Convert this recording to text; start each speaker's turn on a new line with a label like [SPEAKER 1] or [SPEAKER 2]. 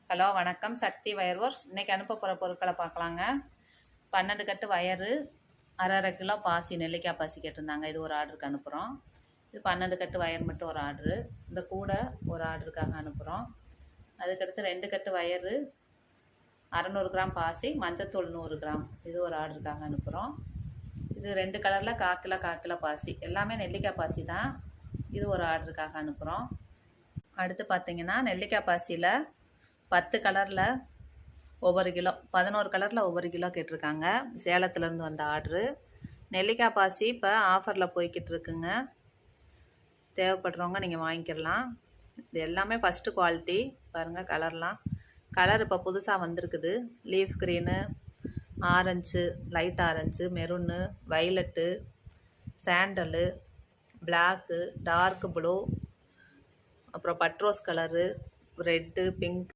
[SPEAKER 1] Hello வணக்கம். சக்தி wire works. இன்றைக்கி அனுப்ப போகிற பொருட்களை பார்க்கலாங்க. 12 கட்டு வயரு, அரை கிலோ பாசி, நெல்லிக்காய் பாசி கேட்டிருந்தாங்க. இது ஒரு ஆர்டருக்கு அனுப்புகிறோம். இது 12 கட்டு வயர் மட்டும் ஒரு ஆர்டரு. இந்த கூடை ஒரு ஆர்டருக்காக அனுப்புகிறோம். அதுக்கடுத்து 2 கட்டு வயரு, 600 கிராம் பாசி, மஞ்சத்தூள் 100 கிராம், இது ஒரு ஆர்டருக்காக அனுப்புகிறோம். இது 2 கலரில் 1/4 கிலோ பாசி, எல்லாமே நெல்லிக்காய் பாசி தான். இது ஒரு ஆர்டருக்காக அனுப்புகிறோம். அடுத்து பார்த்திங்கன்னா நெல்லிக்காய் பாசியில் 10 கலரில் ஒவ்வொரு கிலோ, 11 கலரில் ஒவ்வொரு கிலோ கேட்டிருக்காங்க. சேலத்துலேருந்து வந்த ஆர்டரு. நெல்லிக்காய் பாசி இப்போ ஆஃபரில் போய்கிட்டு இருக்குங்க. தேவைப்படுறவங்க நீங்கள் வாங்கிக்கிடலாம். இது எல்லாமே ஃபஸ்ட்டு குவாலிட்டி. பாருங்கள் கலர்லாம். கலர் இப்போ புதுசாக வந்திருக்குது. Leaf green, orange, light orange, maroon, violet, sandal, black, dark blue, அப்புறம் பட்ரோஸ் கலரு, ரெட்டு, பிங்க்,